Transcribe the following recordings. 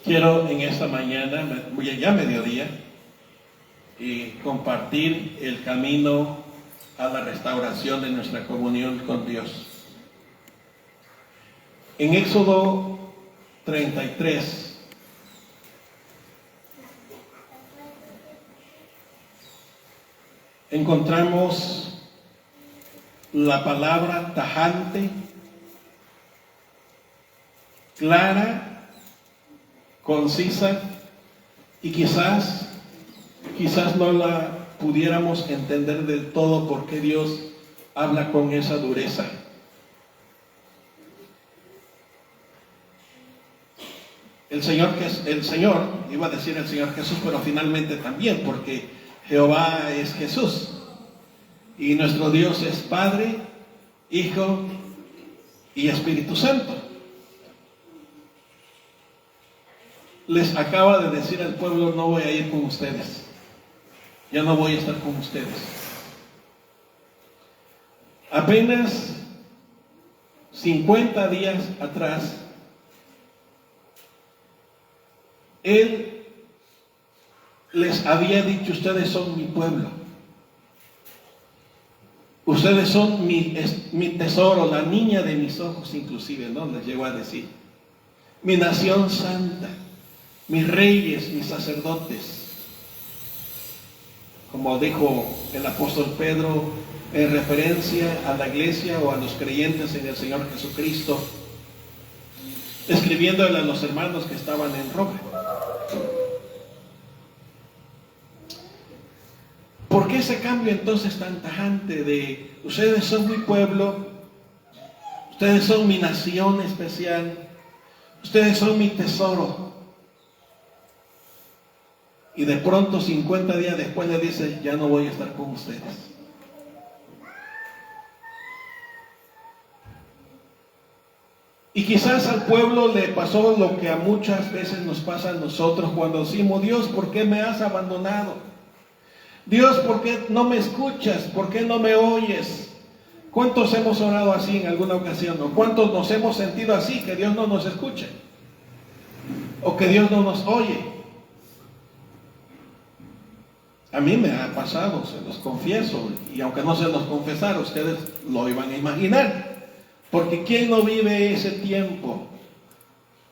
Quiero en esta mañana, ya mediodía, compartir el camino a la restauración de nuestra comunión con Dios. En Éxodo 33, encontramos la palabra tajante, clara, concisa, y quizás no la pudiéramos entender del todo porque Dios habla con esa dureza. El Señor, iba a decir el Señor Jesús, pero finalmente también, porque Jehová es Jesús, y nuestro Dios es Padre, Hijo y Espíritu Santo. Les acaba de decir al pueblo: no voy a ir con ustedes, ya no voy a estar con ustedes. Apenas 50 días atrás, Él les había dicho: ustedes son mi pueblo, ustedes son mi tesoro, la niña de mis ojos, inclusive, ¿no? Les llegó a decir: mi nación santa, mis reyes, mis sacerdotes. Como dijo el apóstol Pedro en referencia a la iglesia o a los creyentes en el Señor Jesucristo, escribiéndole a los hermanos que estaban en Roma. ¿Por qué ese cambio entonces tan tajante de ustedes son mi pueblo, ustedes son mi nación especial, ustedes son mi tesoro? Y de pronto 50 días después le dice: ya no voy a estar con ustedes. Y quizás al pueblo le pasó lo que a muchas veces nos pasa a nosotros cuando decimos: Dios, ¿por qué me has abandonado? Dios, ¿por qué no me escuchas? ¿Por qué no me oyes? ¿Cuántos hemos orado así en alguna ocasión? ¿O cuántos nos hemos sentido así, que Dios no nos escucha? ¿O que Dios no nos oye? A mí me ha pasado, se los confieso, y aunque no se los confesara, ustedes lo iban a imaginar. Porque ¿quién no vive ese tiempo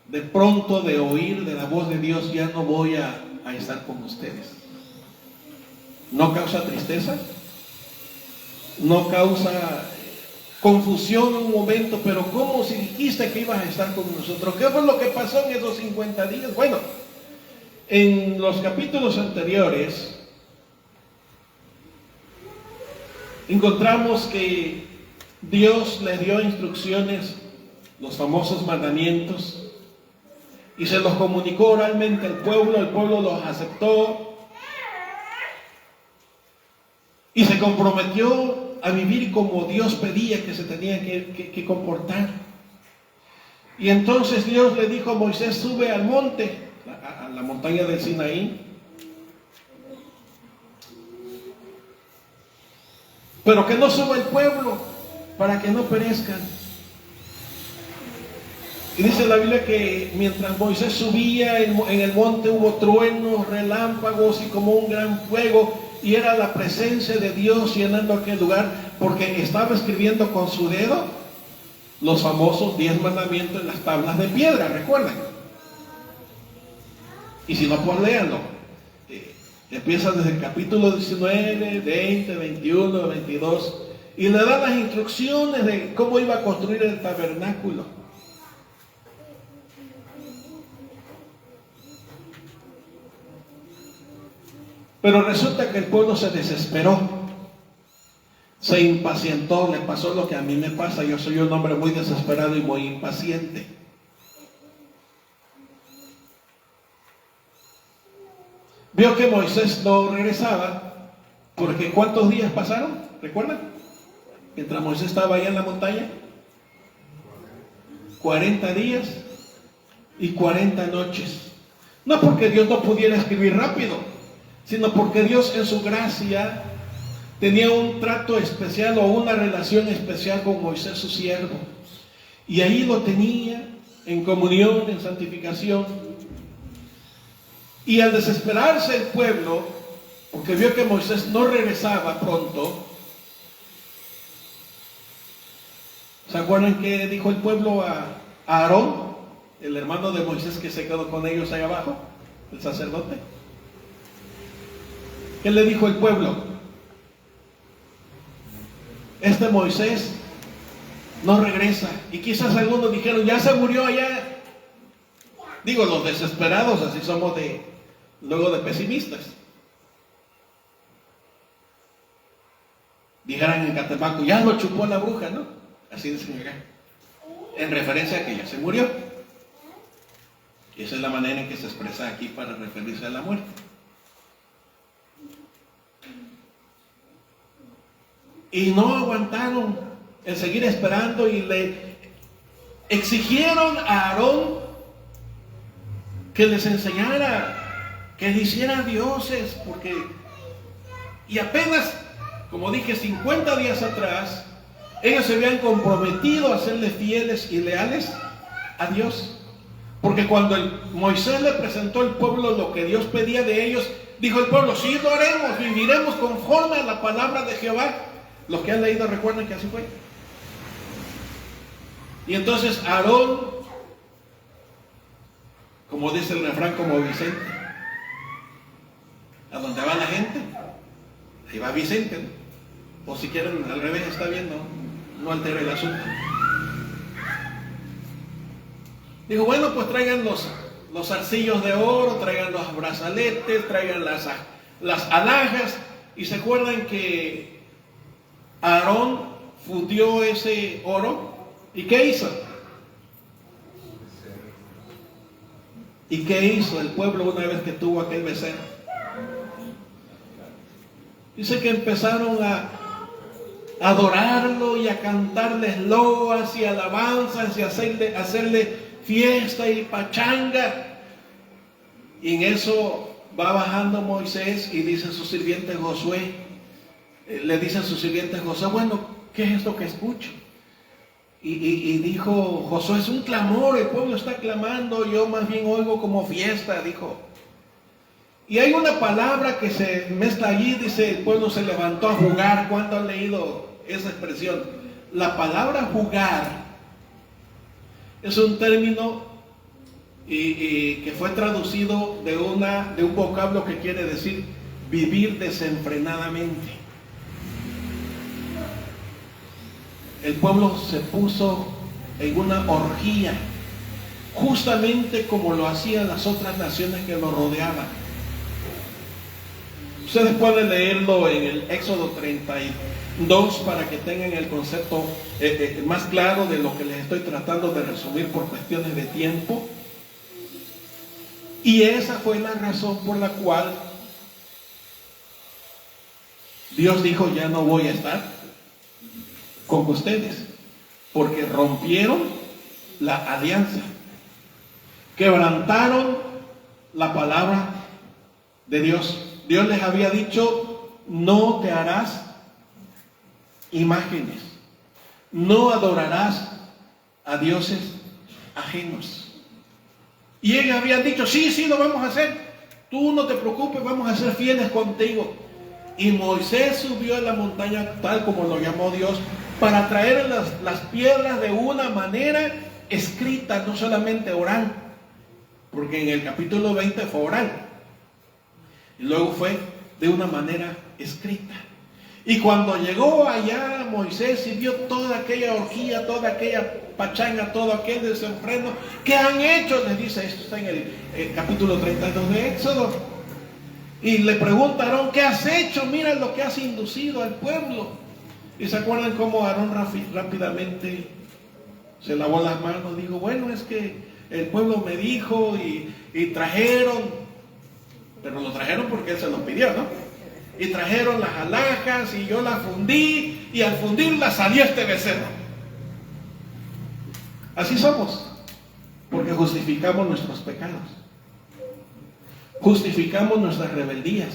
de pronto de oír de la voz de Dios: ya no voy a estar con ustedes? ¿No causa tristeza? ¿No causa confusión un momento? Pero ¿cómo si dijiste que ibas a estar con nosotros? ¿Qué fue lo que pasó en esos 50 días? Bueno, en los capítulos anteriores encontramos que Dios le dio instrucciones, los famosos mandamientos, y se los comunicó oralmente al pueblo. El pueblo los aceptó y se comprometió a vivir como Dios pedía que se tenía que comportar. Y entonces Dios le dijo a Moisés: sube al monte, a la montaña del Sinaí, pero que no suba el pueblo para que no perezcan. Y dice la Biblia que mientras Moisés subía en el monte hubo truenos, relámpagos y como un gran fuego, y era la presencia de Dios llenando aquel lugar, porque estaba escribiendo con su dedo los famosos 10 mandamientos en las tablas de piedra, ¿recuerdan? Y si no, pues léanlo. Empieza desde el capítulo 19, 20, 21, 22, y le da las instrucciones de cómo iba a construir el tabernáculo. Pero resulta que el pueblo se desesperó, se impacientó, le pasó lo que a mí me pasa. Yo soy un hombre muy desesperado y muy impaciente. Vio que Moisés no regresaba, porque ¿cuántos días pasaron? ¿Recuerdan? Mientras Moisés estaba allá en la montaña, 40 días y 40 noches. No porque Dios no pudiera escribir rápido, sino porque Dios en su gracia tenía un trato especial o una relación especial con Moisés, su siervo. Y ahí lo tenía en comunión, en santificación. Y al desesperarse el pueblo, porque vio que Moisés no regresaba pronto, ¿se acuerdan qué dijo el pueblo a Aarón, el hermano de Moisés que se quedó con ellos ahí abajo, el sacerdote? ¿Qué le dijo el pueblo? Este Moisés no regresa. Y quizás algunos dijeron, ya se murió allá. Digo, los desesperados, así somos luego de pesimistas. Dijeran en Catemaco, ya lo chupó la bruja, ¿no? Así dicen acá. En referencia a que ya se murió. Y esa es la manera en que se expresa aquí para referirse a la muerte. Y no aguantaron el seguir esperando y le exigieron a Aarón que les enseñara, que le hiciera dioses, porque, y apenas, como dije, 50 días atrás, ellos se habían comprometido a serle fieles y leales a Dios. Porque cuando Moisés le presentó al pueblo lo que Dios pedía de ellos, dijo el pueblo, sí lo haremos, viviremos conforme a la palabra de Jehová. Los que han leído recuerdan que así fue. Y entonces Aarón, como dice el refrán, como Vicente, a donde va la gente, ahí va Vicente, ¿no? O si quieren al revés, está bien, no altere el asunto. Digo, bueno, pues traigan los zarcillos de oro, traigan los brazaletes, traigan las alhajas. Y se acuerdan que Aarón fundió ese oro. ¿Y qué hizo? ¿Y qué hizo el pueblo una vez que tuvo aquel becerro? Dice que empezaron a adorarlo y a cantarles loas y alabanzas y hacerle fiesta y pachanga. Y en eso va bajando Moisés y dice a su sirviente Josué, bueno, ¿qué es esto que escucho? Y dijo Josué, es un clamor, el pueblo está clamando, yo más bien oigo como fiesta, dijo. Y hay una palabra que se mezcla allí, dice, el pueblo se levantó a jugar. ¿Cuánto han leído esa expresión? La palabra jugar es un término que fue traducido de un vocablo que quiere decir vivir desenfrenadamente. El pueblo se puso en una orgía, justamente como lo hacían las otras naciones que lo rodeaban. Ustedes pueden leerlo en el Éxodo 32 para que tengan el concepto más claro de lo que les estoy tratando de resumir por cuestiones de tiempo. Y esa fue la razón por la cual Dios dijo, ya no voy a estar con ustedes, porque rompieron la alianza, quebrantaron la palabra de Dios. Dios les había dicho, no te harás imágenes, no adorarás a dioses ajenos. Y ellos habían dicho, sí, lo vamos a hacer, tú no te preocupes, vamos a ser fieles contigo. Y Moisés subió a la montaña, tal como lo llamó Dios, para traer las piedras de una manera escrita, no solamente oral, porque en el capítulo 20 fue oral, y luego fue de una manera escrita. Y cuando llegó allá Moisés y vio toda aquella orgía, toda aquella pachanga, todo aquel desenfreno, ¿qué han hecho? Les dice, esto está en el capítulo 32 de Éxodo. Y le pregunta a Aarón, ¿qué has hecho? Mira lo que has inducido al pueblo. Y se acuerdan cómo Aarón rápidamente se lavó las manos. Dijo, bueno, es que el pueblo me dijo y trajeron, pero lo trajeron porque él se lo pidió, ¿no? Y trajeron las alhajas y yo las fundí y al fundirlas salió este becerro. Así somos, porque justificamos nuestros pecados. Justificamos nuestras rebeldías.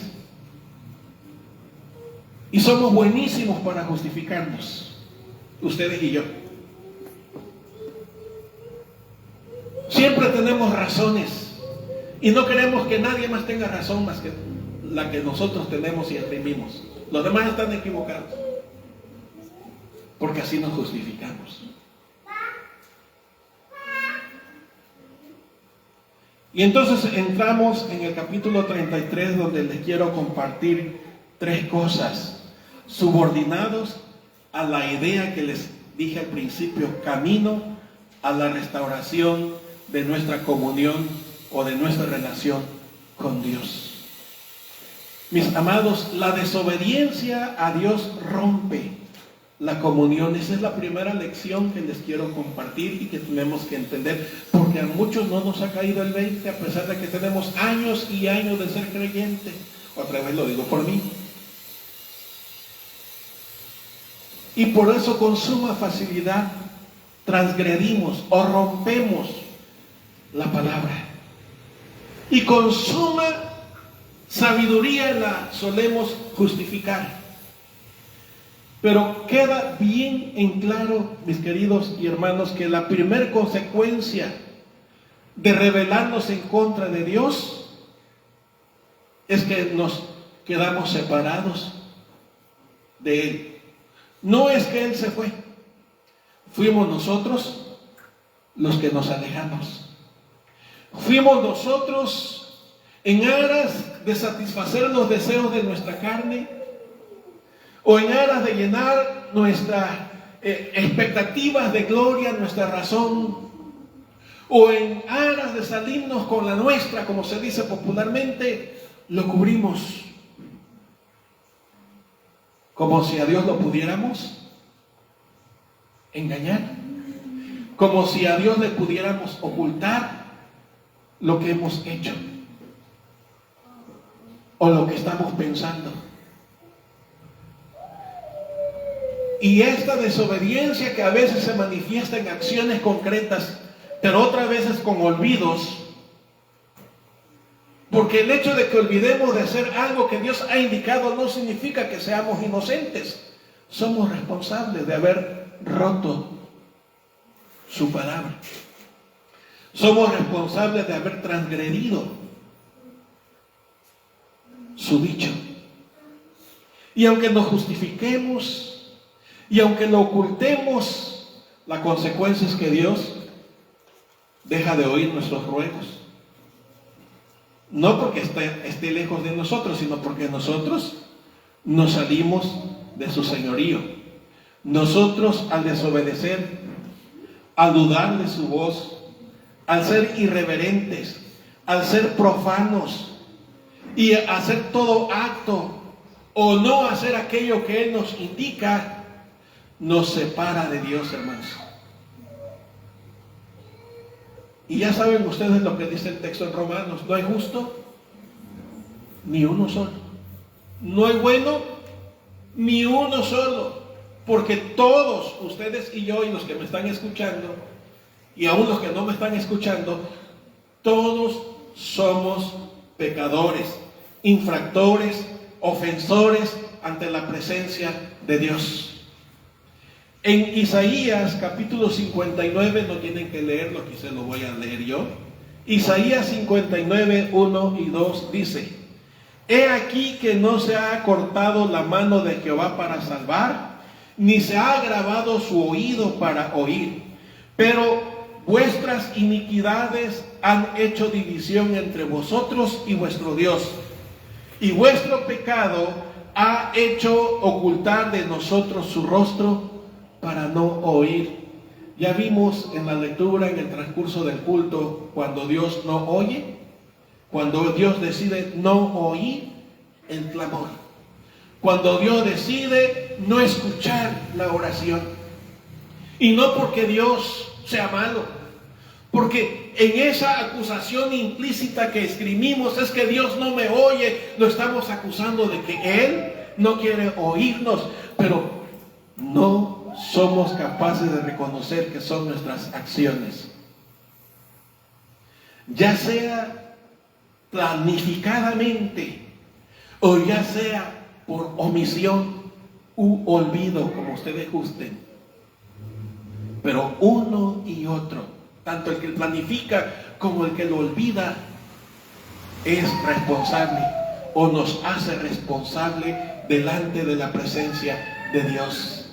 Y somos buenísimos para justificarnos, ustedes y yo. Siempre tenemos razones. Y no queremos que nadie más tenga razón más que la que nosotros tenemos y esgrimimos. Los demás están equivocados. Porque así nos justificamos. Y entonces entramos en el capítulo 33, donde les quiero compartir 3 cosas, subordinados a la idea que les dije al principio, camino a la restauración de nuestra comunión o de nuestra relación con Dios. Mis amados, la desobediencia a Dios rompe la comunión. Esa es la primera lección que les quiero compartir y que tenemos que entender, porque a muchos no nos ha caído el 20, a pesar de que tenemos años y años de ser creyentes. Otra vez lo digo por mí. Y por eso con suma facilidad transgredimos o rompemos la palabra. Y con suma sabiduría la solemos justificar. Pero queda bien en claro, mis queridos y hermanos, que la primer consecuencia de rebelarnos en contra de Dios es que nos quedamos separados de Él. No es que Él se fue, fuimos nosotros los que nos alejamos. Fuimos nosotros en aras de satisfacer los deseos de nuestra carne, o en aras de llenar nuestras expectativas de gloria, nuestra razón, o en aras de salirnos con la nuestra, como se dice popularmente, lo cubrimos. Como si a Dios lo pudiéramos engañar, como si a Dios le pudiéramos ocultar lo que hemos hecho o lo que estamos pensando. Y esta desobediencia, que a veces se manifiesta en acciones concretas, pero otras veces con olvidos, porque el hecho de que olvidemos de hacer algo que Dios ha indicado no significa que seamos inocentes. Somos responsables de haber roto su palabra. Somos responsables de haber transgredido su dicho. Y aunque nos justifiquemos y aunque lo ocultemos, la consecuencia es que Dios deja de oír nuestros ruegos. No porque esté lejos de nosotros, sino porque nosotros nos salimos de su señorío. Nosotros, al desobedecer, al dudar de su voz, al ser irreverentes, al ser profanos y hacer todo acto o no hacer aquello que Él nos indica, nos separa de Dios, hermanos. Y ya saben ustedes lo que dice el texto en Romanos: no hay justo ni uno solo, no hay bueno ni uno solo, porque todos ustedes y yo, y los que me están escuchando, y aún los que no me están escuchando, todos somos pecadores, infractores, ofensores ante la presencia de Dios. En Isaías capítulo 59, no tienen que leerlo, aquí se lo voy a leer yo. Isaías 59, 1 y 2 dice: He aquí que no se ha cortado la mano de Jehová para salvar, ni se ha agravado su oído para oír, pero vuestras iniquidades han hecho división entre vosotros y vuestro Dios, y vuestro pecado ha hecho ocultar de nosotros su rostro para no oír. Ya vimos en la lectura, en el transcurso del culto, cuando Dios no oye, cuando Dios decide no oír el clamor, cuando Dios decide no escuchar la oración. Y no porque Dios sea malo, porque en esa acusación implícita que esgrimimos es que Dios no me oye, lo estamos acusando de que Él no quiere oírnos, pero no somos capaces de reconocer que son nuestras acciones, ya sea planificadamente o ya sea por omisión u olvido, como ustedes gusten. Pero uno y otro, tanto el que planifica como el que lo olvida, es responsable o nos hace responsable delante de la presencia de Dios.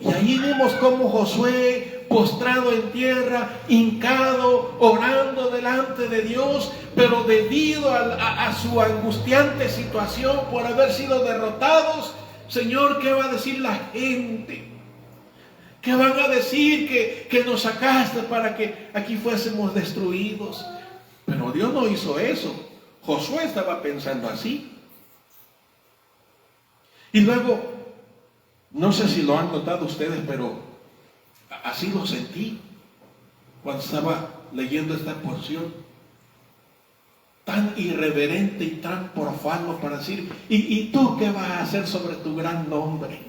Y ahí vemos cómo Josué, postrado en tierra, hincado, orando delante de Dios, pero debido a su angustiante situación por haber sido derrotados, Señor, ¿qué va a decir la gente? ¿Qué van a decir? Que nos sacaste para que aquí fuésemos destruidos. Pero Dios no hizo eso. Josué estaba pensando así. Y luego, no sé si lo han notado ustedes, pero así lo sentí cuando estaba leyendo esta porción. Tan irreverente y tan profano para decir, ¿y tú qué vas a hacer sobre tu gran nombre?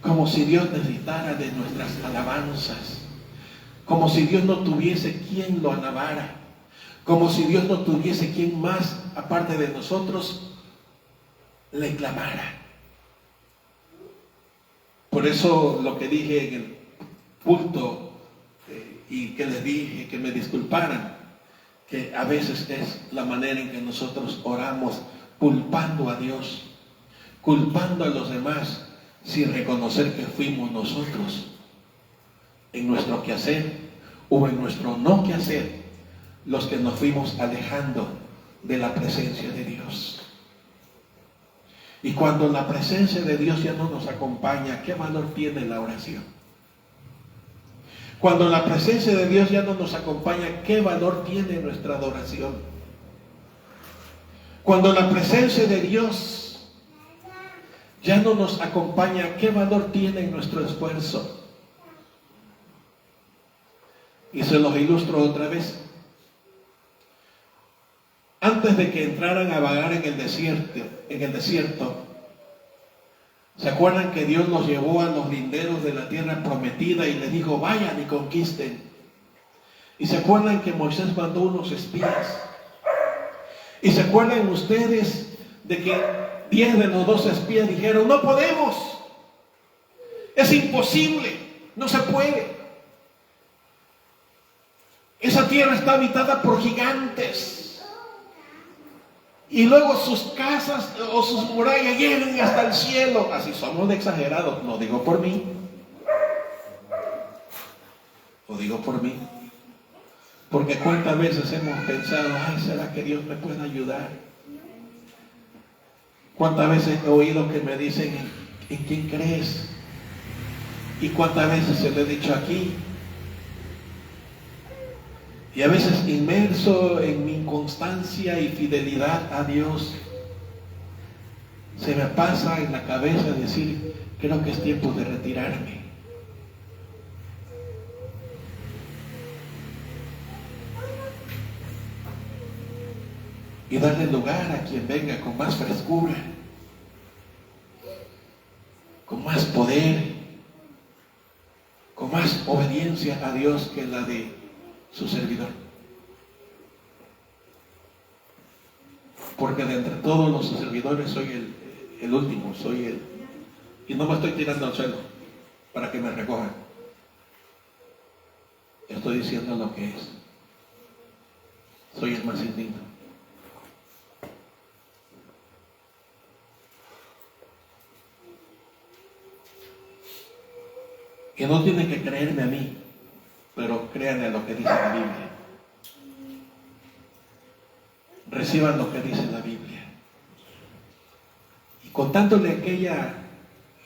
Como si Dios necesitara de nuestras alabanzas. Como si Dios no tuviese quien lo alabara. Como si Dios no tuviese quien más, aparte de nosotros, le clamara. Por eso lo que dije en el culto y que les dije que me disculparan, que a veces es la manera en que nosotros oramos, culpando a Dios, culpando a los demás, sin reconocer que fuimos nosotros, en nuestro quehacer o en nuestro no quehacer, los que nos fuimos alejando de la presencia de Dios. Y cuando la presencia de Dios ya no nos acompaña, ¿qué valor tiene la oración? Cuando la presencia de Dios ya no nos acompaña, ¿qué valor tiene nuestra adoración? Cuando la presencia de Dios ya no nos acompaña, ¿qué valor tiene nuestro esfuerzo? Y se los ilustro otra vez. Antes de que entraran a vagar en el desierto, ¿se acuerdan que Dios los llevó a los linderos de la tierra prometida y les dijo, vayan y conquisten? Y se acuerdan que Moisés mandó unos espías. Y se acuerdan ustedes de que 10 de los 12 espías dijeron, no podemos, es imposible, no se puede. Esa tierra está habitada por gigantes. Y luego sus casas o sus murallas llegan hasta el cielo. Así somos de exagerados. Lo digo por mí. Lo digo por mí. Porque cuántas veces hemos pensado, ay, ¿será que Dios me puede ayudar? Cuántas veces he oído que me dicen, ¿en quién crees? Y cuántas veces se lo he dicho aquí. Y a veces inmerso en mi inconstancia y fidelidad a Dios, se me pasa en la cabeza decir, creo que es tiempo de retirarme. Y darle lugar a quien venga con más frescura, con más poder, con más obediencia a Dios que la de su servidor. Porque de entre todos los servidores soy el último, y no me estoy tirando al suelo para que me recojan. Estoy diciendo lo que es. Soy el más indigno. Que no tienen que creerme a mí, pero créanle lo que dice la Biblia. Reciban lo que dice la Biblia. Y contándole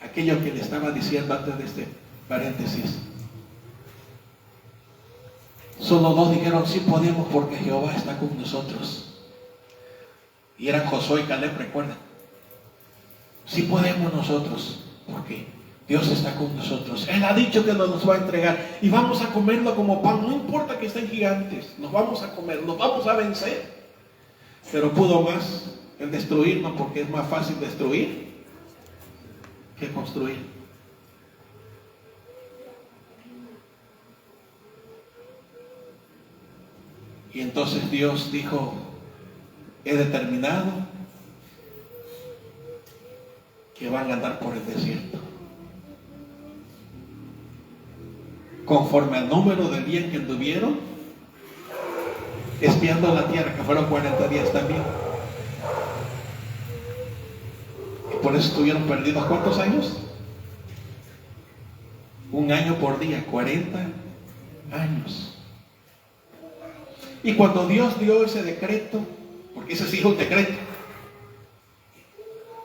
aquello que le estaba diciendo antes de este paréntesis, solo 2 dijeron, sí podemos porque Jehová está con nosotros. Y eran Josué y Caleb, recuerdan. Sí podemos nosotros, porque Dios está con nosotros. Él ha dicho que nos va a entregar y vamos a comerlo como pan. No importa que estén gigantes, nos vamos a comer, nos vamos a vencer. Pero pudo más el destruirnos, porque es más fácil destruir que construir. Y entonces Dios dijo, he determinado que van a andar por el desierto. Conforme al número del día en que anduvieron, espiando la tierra, que fueron 40 días también. Y por eso estuvieron perdidos, ¿cuántos años? 1 año por día, 40 años. Y cuando Dios dio ese decreto, porque ese sí es un decreto,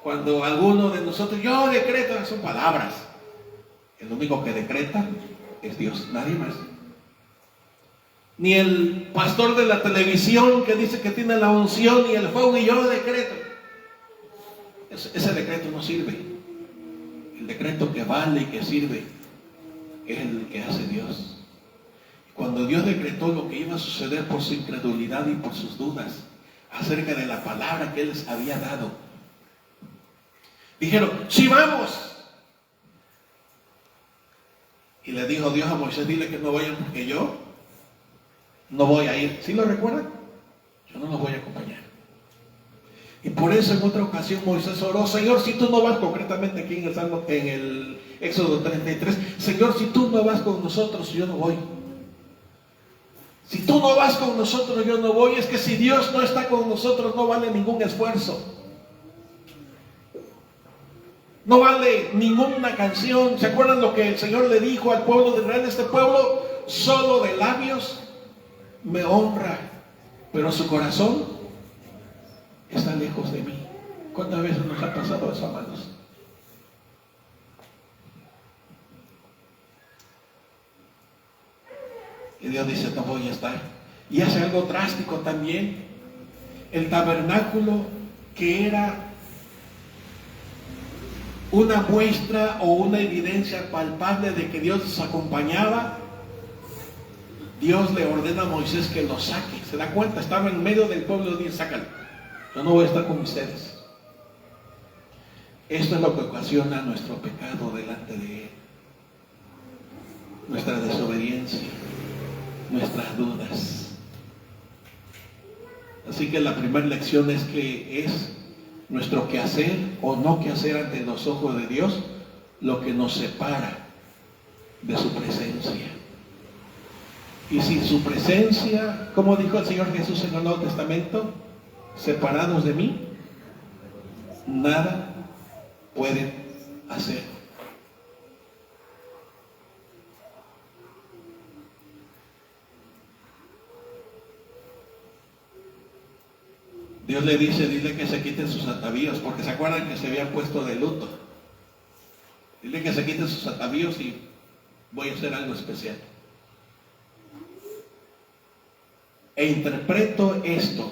cuando alguno de nosotros, yo decreto, son palabras, el único que decreta es Dios, nadie más. Ni el pastor de la televisión que dice que tiene la unción y el fuego y yo decreto. Ese decreto no sirve. El decreto que vale y que sirve es el que hace Dios. Cuando Dios decretó lo que iba a suceder por su incredulidad y por sus dudas acerca de la palabra que Él les había dado, dijeron, sí, vamos. Y le dijo Dios a Moisés, dile que no vayan porque yo no voy a ir. ¿Sí lo recuerdan? Yo no los voy a acompañar. Y por eso en otra ocasión Moisés oró, Señor, si tú no vas, concretamente aquí en el Éxodo 33, Señor, si tú no vas con nosotros, yo no voy. Si tú no vas con nosotros, yo no voy. Es que si Dios no está con nosotros, no vale ningún esfuerzo. No vale ninguna canción. ¿Se acuerdan lo que el Señor le dijo al pueblo de Israel? Este pueblo solo de labios me honra, pero su corazón está lejos de mí. ¿Cuántas veces nos ha pasado eso, amados? Y Dios dice, no voy a estar. Y hace algo drástico también. El tabernáculo, que era una muestra o una evidencia palpable de que Dios los acompañaba, Dios le ordena a Moisés que lo saque. ¿Se da cuenta? Estaba en medio del pueblo y dice, sácalo. Yo no voy a estar con ustedes. Esto es lo que ocasiona nuestro pecado delante de Él. Nuestra desobediencia, nuestras dudas. Así que la primera lección es que es nuestro quehacer o no quehacer ante los ojos de Dios lo que nos separa de su presencia. Y sin su presencia, como dijo el Señor Jesús en el Nuevo Testamento, separados de mí, nada pueden hacer. Dios le dice, dile que se quiten sus atavíos, porque se acuerdan que se habían puesto de luto. Dile que se quiten sus atavíos y voy a hacer algo especial. E interpreto esto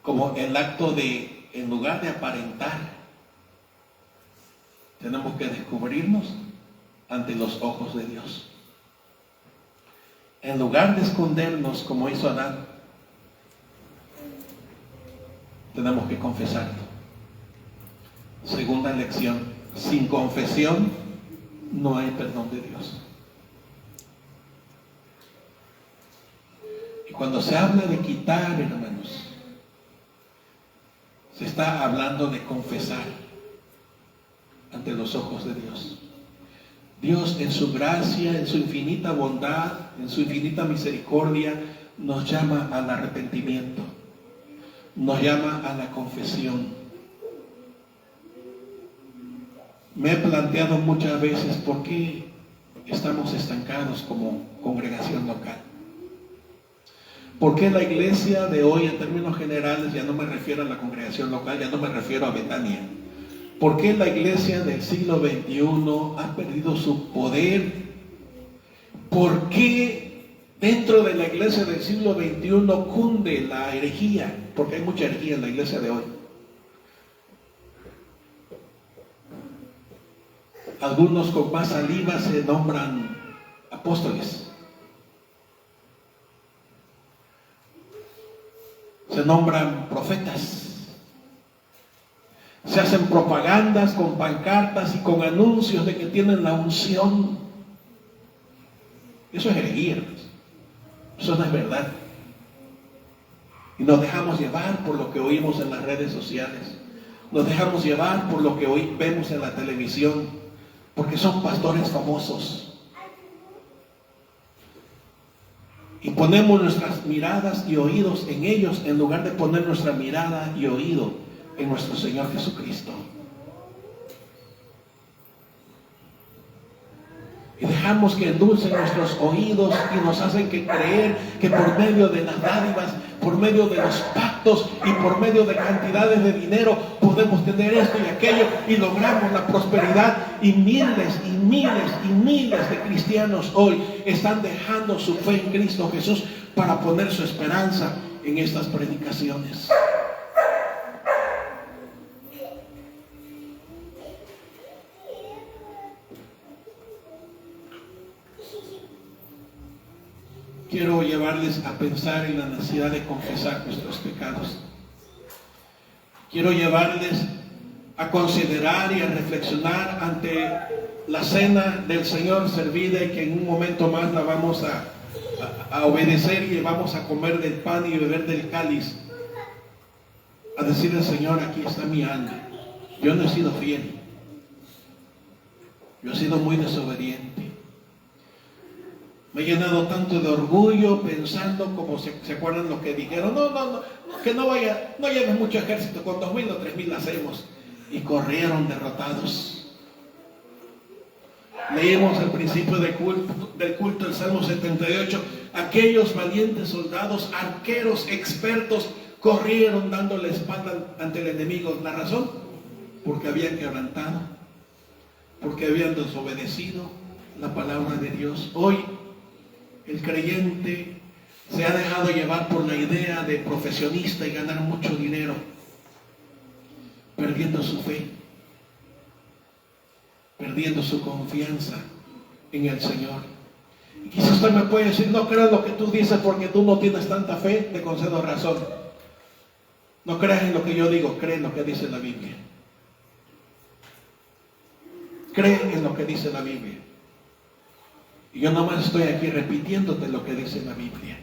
como el acto de, en lugar de aparentar, tenemos que descubrirnos ante los ojos de Dios. En lugar de escondernos como hizo Adán, tenemos que confesarlo. Segunda lección, sin confesión no hay perdón de Dios. Y cuando se habla de quitar, hermanos, se está hablando de confesar ante los ojos de Dios. Dios en su gracia, en su infinita bondad, en su infinita misericordia, nos llama al arrepentimiento. Nos llama a la confesión. Me he planteado muchas veces por qué estamos estancados como congregación local. ¿Por qué la iglesia de hoy, en términos generales, ya no me refiero a la congregación local, ya no me refiero a Betania? ¿Por qué la iglesia del siglo XXI ha perdido su poder? ¿Por qué dentro de la iglesia del siglo XXI cunde la herejía? Porque hay mucha herejía en la iglesia de hoy. Algunos con más saliva se nombran apóstoles. Se nombran profetas. Se hacen propagandas con pancartas y con anuncios de que tienen la unción. Eso es herejía, hermanos. Eso no es verdad. Y nos dejamos llevar por lo que oímos en las redes sociales. Nos dejamos llevar por lo que hoy vemos en la televisión. Porque son pastores famosos. y ponemos nuestras miradas y oídos en ellos en lugar de poner nuestra mirada y oído en nuestro Señor Jesucristo. Y dejamos que endulcen nuestros oídos y nos hacen creer que por medio de las dádivas, por medio de los pactos y por medio de cantidades de dinero podemos tener esto y aquello y logramos la prosperidad. Y miles y miles y miles de cristianos hoy están dejando su fe en Cristo Jesús para poner su esperanza en estas predicaciones. Quiero llevarles a pensar en la necesidad de confesar nuestros pecados. Quiero llevarles a considerar y a reflexionar ante la cena del Señor servida y que en un momento más la vamos a obedecer y vamos a comer del pan y beber del cáliz. A decirle al Señor, aquí está mi alma. Yo no he sido fiel. Yo he sido muy desobediente. Me he llenado tanto de orgullo pensando como se acuerdan lo que dijeron. No, que no lleves mucho ejército, con 2,000 o 3,000 hacemos. Y corrieron derrotados. Leímos al principio del culto el Salmo 78. Aquellos valientes soldados, arqueros, expertos, corrieron dando la espalda ante el enemigo. ¿La razón? Porque habían quebrantado, porque habían desobedecido la palabra de Dios. Hoy el creyente se ha dejado llevar por la idea de profesionista y ganar mucho dinero, perdiendo su fe, perdiendo su confianza en el Señor. Y quizás usted me puede decir, no creas lo que tú dices porque tú no tienes tanta fe. Te concedo razón. No creas en lo que yo digo, cree en lo que dice la Biblia. Cree en lo que dice la Biblia. Y yo nomás estoy aquí repitiéndote lo que dice la Biblia.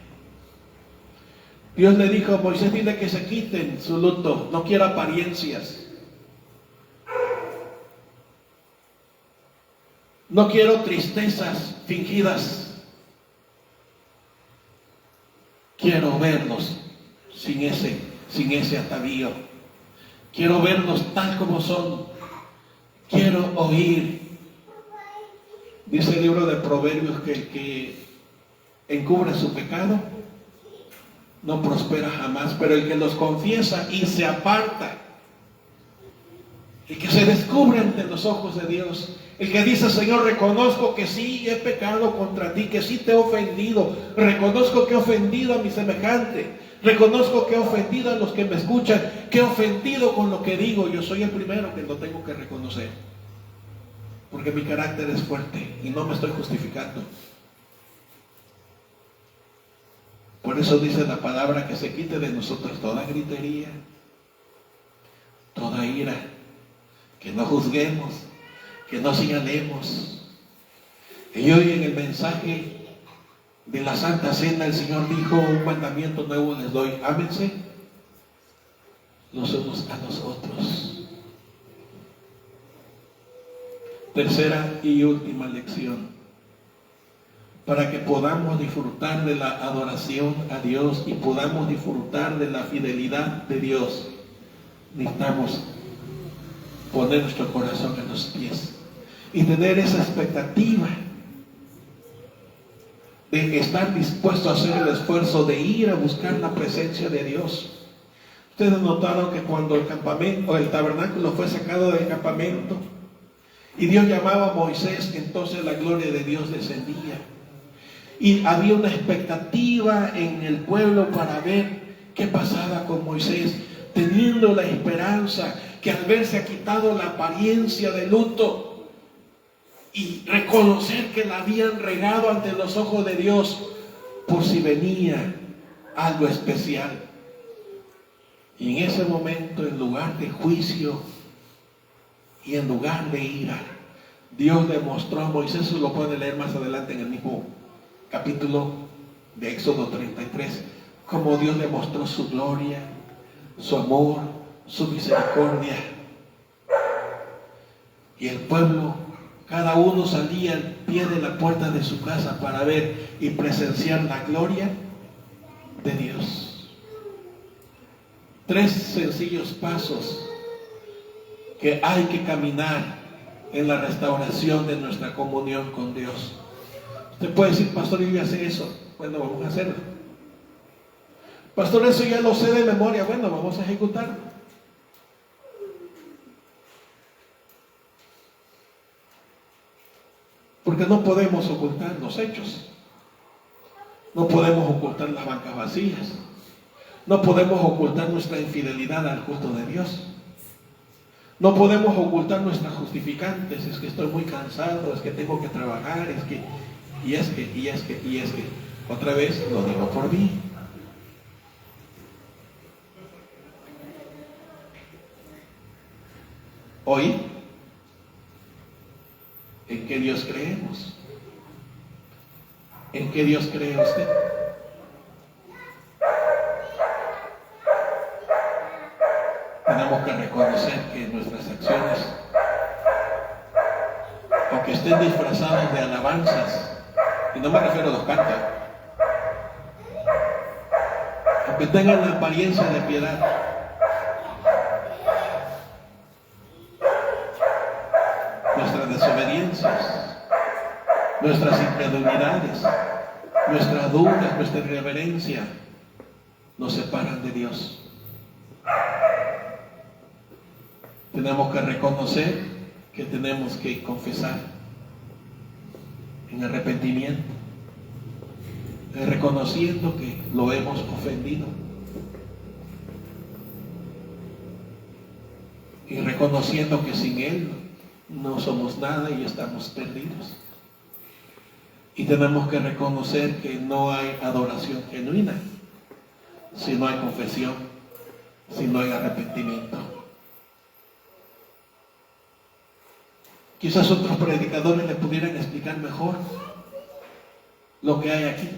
Dios le dijo a Moisés, dile que se quiten su luto, no quiero apariencias. No quiero tristezas fingidas. Quiero verlos sin ese atavío. Quiero verlos tal como son. Quiero oír. Dice el libro de Proverbios que el que encubre su pecado no prospera jamás, pero el que los confiesa y se aparta, el que se descubre ante los ojos de Dios, el que dice, Señor, reconozco que sí he pecado contra ti, que sí te he ofendido, reconozco que he ofendido a mi semejante, reconozco que he ofendido a los que me escuchan, que he ofendido con lo que digo. Yo soy el primero que lo tengo que reconocer, porque mi carácter es fuerte y no me estoy justificando. Por eso dice la palabra que se quite de nosotros toda gritería, toda ira, que no juzguemos, que no señalemos. Y hoy en el mensaje de la Santa Cena el Señor dijo, un mandamiento nuevo les doy, ámense los unos a los otros. Tercera y última lección. Para que podamos disfrutar de la adoración a Dios y podamos disfrutar de la fidelidad de Dios, necesitamos poner nuestro corazón en los pies y tener esa expectativa de estar dispuesto a hacer el esfuerzo de ir a buscar la presencia de Dios. Ustedes notaron que cuando el campamento o el tabernáculo fue sacado del campamento y Dios llamaba a Moisés, entonces la gloria de Dios descendía. Y había una expectativa en el pueblo para ver qué pasaba con Moisés, teniendo la esperanza que al verse quitado la apariencia de luto y reconocer que la habían regado ante los ojos de Dios, por si venía algo especial. Y en ese momento, en lugar de juicio y en lugar de ira, Dios le mostró a Moisés, eso lo pueden leer más adelante en el mismo capítulo de Éxodo 33, como Dios le mostró su gloria, su amor, su misericordia. Y el pueblo Cada uno salía al pie de la puerta de su casa para ver y presenciar la gloria de Dios. 3 sencillos pasos que hay que caminar en la restauración de nuestra comunión con Dios. Usted puede decir, pastor, yo ya sé eso. Bueno, vamos a hacerlo. Pastor, eso ya lo sé de memoria. Bueno, vamos a ejecutarlo. Porque no podemos ocultar los hechos. No podemos ocultar las bancas vacías. No podemos ocultar nuestra infidelidad al culto de Dios. No podemos ocultar nuestras justificantes. Es que estoy muy cansado, es que tengo que trabajar, es que... Otra vez lo digo por mí. Hoy, ¿en qué Dios creemos? ¿En qué Dios cree usted? Tenemos que reconocer que nuestras acciones, aunque estén disfrazadas de alabanzas, y no me refiero a los cantos, aunque tengan la apariencia de piedad, nuestras desobediencias, nuestras incredulidades, nuestras dudas, nuestra irreverencia, nos separan de Dios. Tenemos que reconocer que tenemos que confesar en arrepentimiento, reconociendo que lo hemos ofendido y reconociendo que sin Él no somos nada y estamos perdidos. Y tenemos que reconocer que no hay adoración genuina si no hay confesión, si no hay arrepentimiento. Quizás otros predicadores le pudieran explicar mejor lo que hay aquí,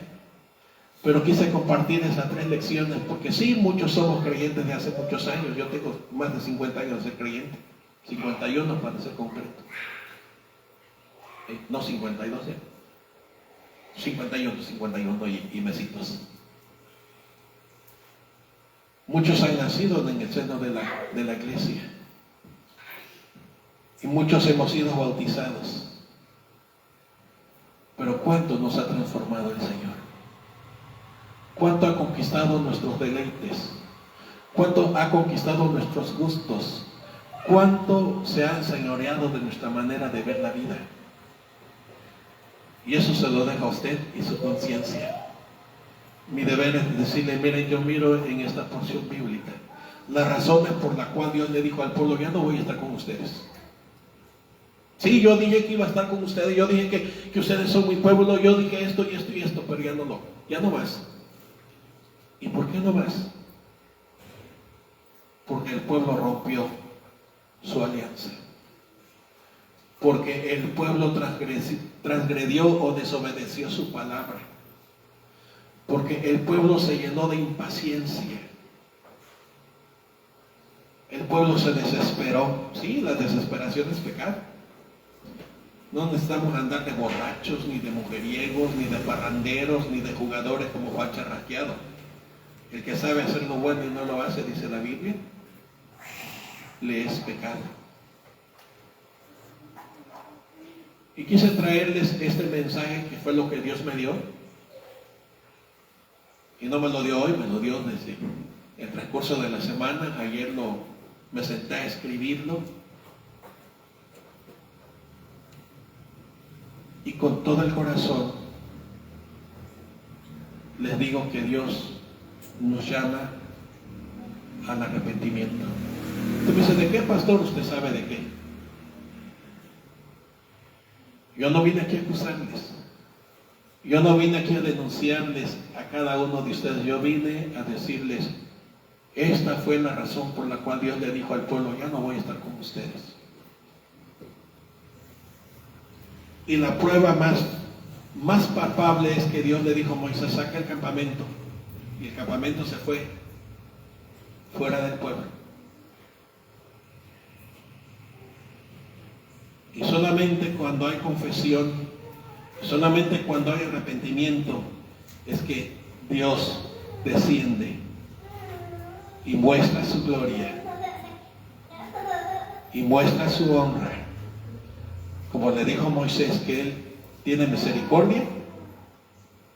pero quise compartir esas 3 lecciones porque sí, muchos somos creyentes de hace muchos años. Yo tengo más de 50 años de ser creyente, 51 para ser concreto, no 52, 51 y mesitos. Muchos han nacido en el seno de la iglesia y muchos hemos sido bautizados, pero ¿cuánto nos ha transformado el Señor? ¿Cuánto ha conquistado nuestros deleites? ¿Cuánto ha conquistado nuestros gustos? ¿Cuánto se ha enseñoreado de nuestra manera de ver la vida? Y eso se lo deja a usted y su conciencia. Mi deber es decirle, miren, yo miro en esta porción bíblica las razones por las cuales Dios le dijo al pueblo, ya no voy a estar con ustedes. Sí, yo dije que iba a estar con ustedes, yo dije que ustedes son mi pueblo, yo dije esto y esto y esto, pero ya no más. ¿Y por qué no más? Porque el pueblo rompió su alianza. Porque el pueblo transgredió o desobedeció su palabra. Porque el pueblo se llenó de impaciencia. El pueblo se desesperó. Sí, la desesperación es pecado. No necesitamos andar de borrachos, ni de mujeriegos, ni de parranderos, ni de jugadores como Juan Charrasqueado. El que sabe hacer lo bueno y no lo hace, dice la Biblia, le es pecado. Y quise traerles este mensaje que fue lo que Dios me dio. Y no me lo dio hoy, me lo dio desde el transcurso de la semana. Ayer me senté a escribirlo. Y con todo el corazón les digo que Dios nos llama al arrepentimiento. Usted me dice, ¿de qué, pastor? Usted sabe de qué. Yo no vine aquí a acusarles. Yo no vine aquí a denunciarles a cada uno de ustedes. Yo vine a decirles, esta fue la razón por la cual Dios le dijo al pueblo, ya no voy a estar con ustedes. Y la prueba más palpable es que Dios le dijo a Moisés, saca el campamento. Y el campamento se fue fuera del pueblo. Y solamente cuando hay confesión, solamente cuando hay arrepentimiento, es que Dios desciende y muestra su gloria y muestra su honra. Como le dijo Moisés, que Él tiene misericordia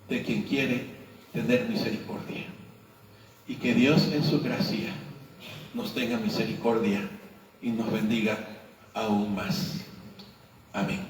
de quien quiere tener misericordia. Y que Dios en su gracia nos tenga misericordia y nos bendiga aún más. Amén.